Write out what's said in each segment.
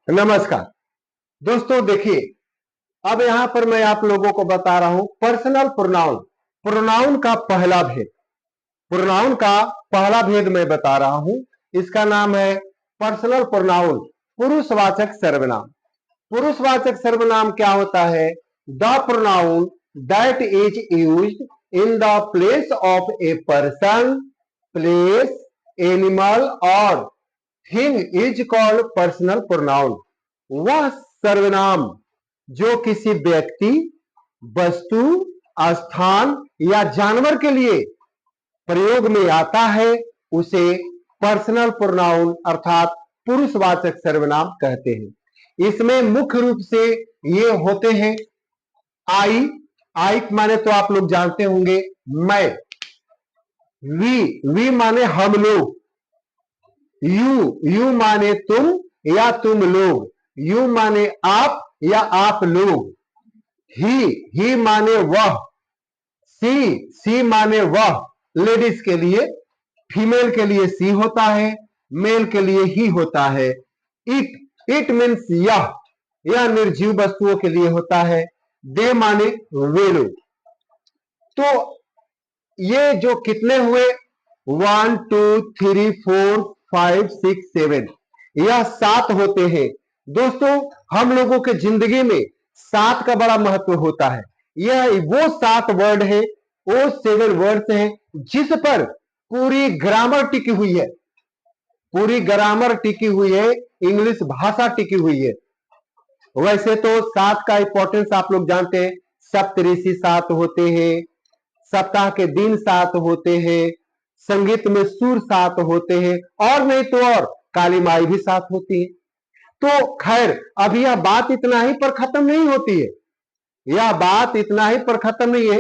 नमस्कार दोस्तों, देखिए अब यहां पर मैं आप लोगों को बता रहा हूं पर्सनल प्रोनाउन। प्रोनाउन का पहला भेद, प्रोनाउन का पहला भेद मैं बता रहा हूं। इसका नाम है पर्सनल प्रोनाउन, पुरुषवाचक सर्वनाम। पुरुषवाचक सर्वनाम क्या होता है? The pronoun that is used in the place of a person, place, animal और thing is called personal pronoun. वह सर्वनाम जो किसी व्यक्ति, वस्तु, स्थान या जानवर के लिए प्रयोग में आता है उसे पर्सनल प्रोनाउन अर्थात पुरुषवाचक सर्वनाम कहते हैं। इसमें मुख्य रूप से ये होते हैं आई, आई माने तो आप लोग जानते होंगे मैं। वी माने हम लोग। यू माने तुम या तुम लोग। यू माने आप या आप लोग। ही माने वह। सी माने वह, लेडीज के लिए। फीमेल के लिए सी होता है, मेल के लिए ही होता है। इट मीन्स यह निर्जीव वस्तुओं के लिए होता है। दे माने वे लोग। तो ये जो कितने हुए, 1 2 3 4 5 6 7, यह 7 होते हैं। दोस्तों, हम लोगों के जिंदगी में 7 का बड़ा महत्व होता है। यह वो 7 वर्ड है, वो 7 वर्ड्स हैं जिस पर पूरी ग्रामर टिकी हुई है। पूरी ग्रामर टिकी हुई है, इंग्लिश भाषा टिकी हुई है। वैसे तो 7 का इंपॉर्टेंस आप लोग जानते हैं। सप्तऋषि 7 होते हैं, सप्ताह के दिन 7 होते हैं, संगीत में सुर 7 होते हैं, और नहीं तो और काली माई भी 7 होती है। तो खैर, अभी यह बात इतना ही पर खत्म नहीं होती है। यह बात इतना ही पर खत्म नहीं है।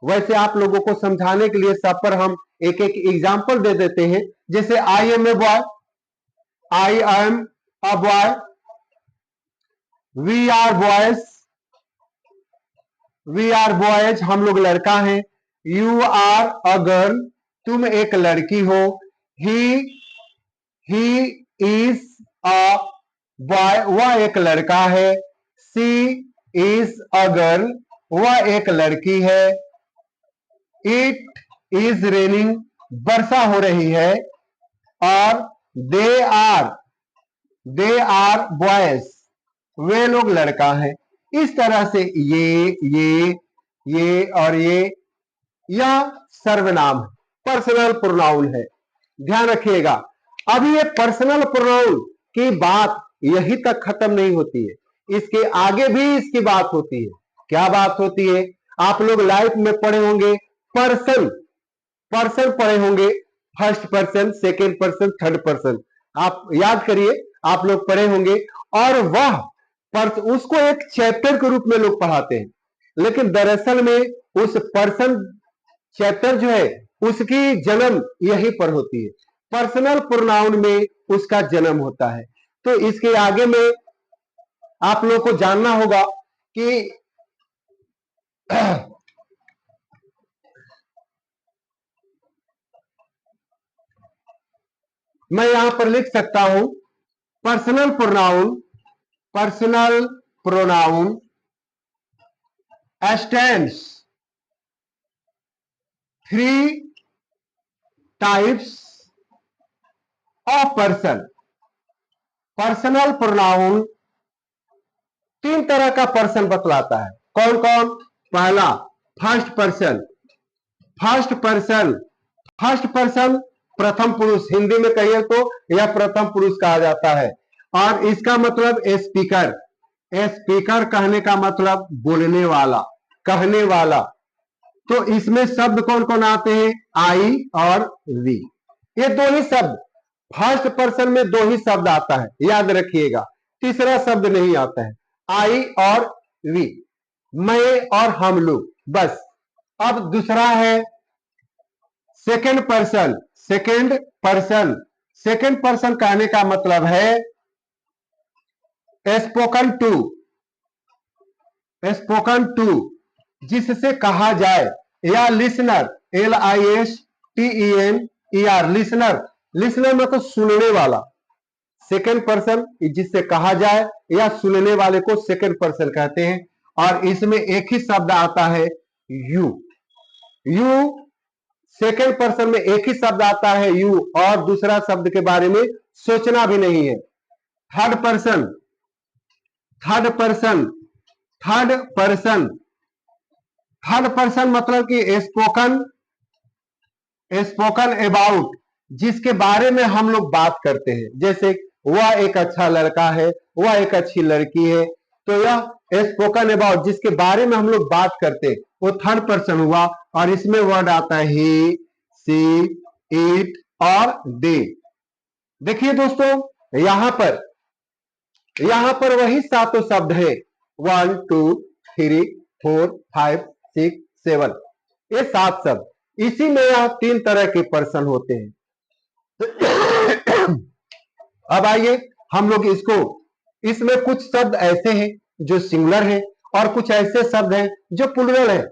वैसे आप लोगों को समझाने के लिए सब पर हम एक एक एग्जाम्पल दे देते हैं। जैसे I am a boy, I am a boy. We are boys, we are boys, हम लोग लड़का हैं। यू आर अ गर्ल, तुम एक लड़की हो। ही इज अ बॉय, वह एक लड़का है। सी इज अ गर्ल, वह एक लड़की है। इट इज रेनिंग, वर्षा हो रही है। और दे आर बॉयज, वे लोग लड़का है। इस तरह से ये और ये, यह सर्वनाम पर्सनल प्रोनाउन है। ध्यान रखिएगा, अभी ये पर्सनल प्रोनाउन की बात यही तक खत्म नहीं होती है, इसके आगे भी इसकी बात होती है। क्या बात होती है? आप लोग लाइफ में पढ़े होंगे पर्सन, पर्सन पढ़े होंगे, first person, second person, third person. आप याद करिए, आप लोग पढ़े होंगे। और वह उसको एक चैप्टर के रूप में लोग पढ़ाते हैं, लेकिन दरअसल में उस पर्सन चैप्टर जो है उसकी जन्म यहीं पर होती है। पर्सनल प्रोनाउन में उसका जन्म होता है। तो इसके आगे में आप लोग को जानना होगा कि मैं यहां पर लिख सकता हूं personal pronoun, personal pronoun stands 3 types of person. Personal pronoun 3 तरह का पर्सन बतलाता है। कौन कौन? पहला first person. First person, first person प्रथम पुरुष, हिंदी में कहिए तो यह प्रथम पुरुष कहा जाता है। और इसका मतलब स्पीकर। स्पीकर कहने का मतलब बोलने वाला, कहने वाला। तो इसमें शब्द कौन कौन आते हैं? आई और वी, ये 2 ही शब्द। फर्स्ट पर्सन में 2 ही शब्द आता है, याद रखिएगा। तीसरा शब्द नहीं आता है। आई और वी, मैं और हम लोग, बस। अब दूसरा है second person. Second person, second person कहने का मतलब है स्पोकन टू, स्पोकन टू, जिससे कहा जाए, या लिसनर, LISTENER, लिसनर। लिसनर मतलब सुनने वाला, सेकंड पर्सन जिससे कहा जाए या सुनने वाले को सेकंड पर्सन कहते हैं। और इसमें एक ही शब्द आता है यू। यू सेकंड पर्सन में एक ही शब्द आता है यू, और दूसरा शब्द के बारे में सोचना भी नहीं है। Third person, third person, third person, third person मतलब कि स्पोकन, स्पोकन अबाउट, जिसके बारे में हम लोग बात करते हैं। जैसे वह एक अच्छा लड़का है, वह एक अच्छी लड़की है, तो यह स्पोकन अबाउट जिसके बारे में हम लोग बात करते हैं वो थर्ड पर्सन हुआ। और इसमें वर्ड आता है ही, सी, इट और दे। देखिए दोस्तों, यहां पर वही सातों शब्द है, 1 2 3 4 5 6 7, ये 7 शब्द। इसी में यह 3 तरह के पर्सन होते हैं। अब आइए हम लोग इसको, इसमें कुछ शब्द ऐसे हैं जो सिंगुलर है और कुछ ऐसे शब्द हैं जो प्लूरल है।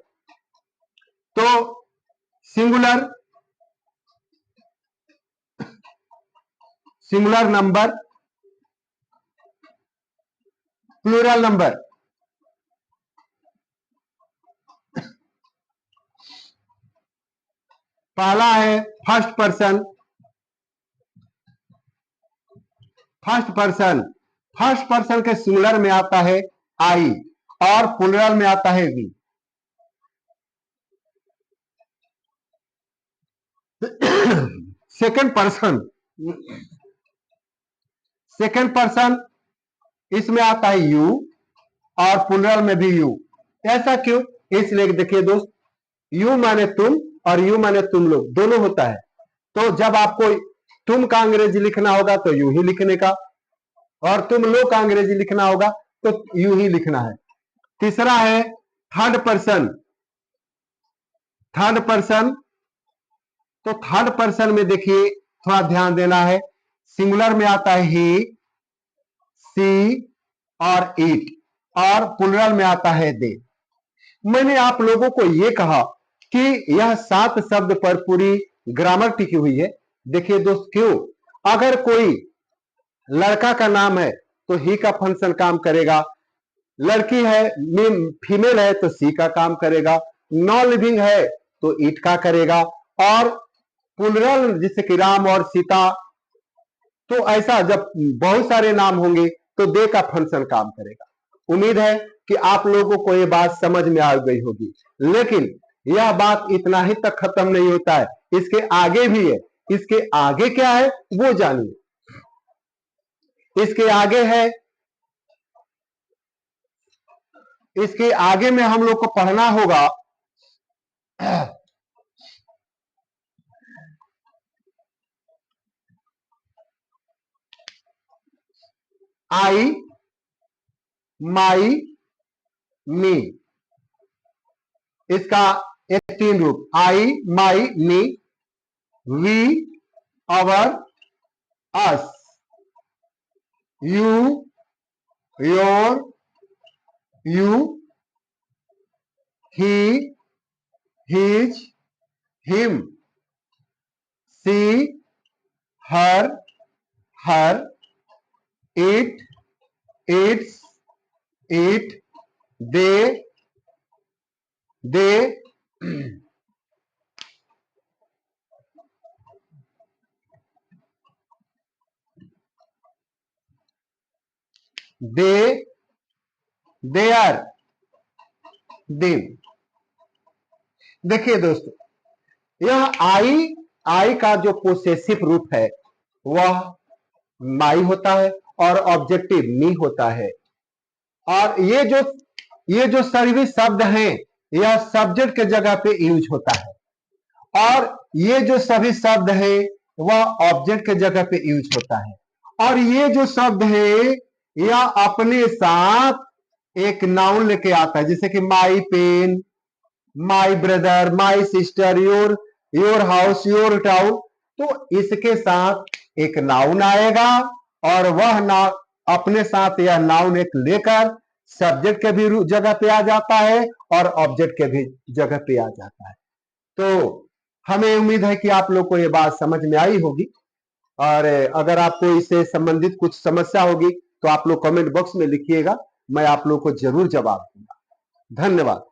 तो singular, singular number, plural number. पहला है first person, first person, first person के सिंगुलर में आता है आई और प्लूरल में आता है we. Second person, second person इसमें आता है यू और प्लूरल में भी यू। ऐसा क्यों? इसलिए देखिए दोस्त, यू माने तुम और यू माने तुम लोग, दोनों होता है। तो जब आपको तुम का अंग्रेजी लिखना होगा तो यू ही लिखने का, और तुम लोग का अंग्रेजी लिखना होगा तो यू ही लिखना है। तीसरा है थर्ड पर्सन, थर्ड पर्सन। तो थर्ड पर्सन में देखिए थोड़ा ध्यान देना है, सिंगुलर में आता है ही, सी और इट, और प्लूरल में आता है दे। मैंने आप लोगों को यह कहा कि यह 7 शब्द पर पूरी ग्रामर टिकी हुई है। देखिए दोस्त, क्यों? अगर कोई लड़का का नाम है तो ही का फंक्शन काम करेगा, लड़की है, फीमेल है तो सी का काम करेगा, नॉन लिविंग है तो इट का करेगा, और प्लूरल जैसे कि राम और सीता, तो ऐसा जब बहुत सारे नाम होंगे तो दे का फंक्शन काम करेगा। उम्मीद है कि आप लोगों को यह बात समझ में आ गई होगी, लेकिन यह बात इतना ही तक खत्म नहीं होता है, इसके आगे भी है। इसके आगे क्या है वो जानिए। इसके आगे है, इसके आगे में हम लोग को पढ़ना होगा आई, माई, मी। इसका एक 3 रूप, I, my, me, we, our, us, you, your, you, he, his, him, she, her, her, it, its, it, they, they, they, their, them. देखिए दोस्तों, यह आई का जो पोसेसिव रूप है वह माई होता है और ऑब्जेक्टिव मी होता है। और ये जो सभी शब्द हैं यह सब्जेक्ट के जगह पे यूज होता है, और ये जो सभी शब्द है वह ऑब्जेक्ट के जगह पे यूज होता है। और ये जो शब्द है यह अपने साथ एक नाउन लेके आता है, जैसे कि my pen, my brother, my sister, your house, your town. तो इसके साथ एक नाउन आएगा, और वह नाउन अपने साथ यह नाउन एक लेकर सब्जेक्ट के भी जगह पे आ जाता है और ऑब्जेक्ट के भी जगह पे आ जाता है। तो हमें उम्मीद है कि आप लोग को यह बात समझ में आई होगी। और अगर आपको इससे संबंधित कुछ समस्या होगी तो आप लोग कमेंट बॉक्स में लिखिएगा, मैं आप लोग को जरूर जवाब दूंगा। धन्यवाद।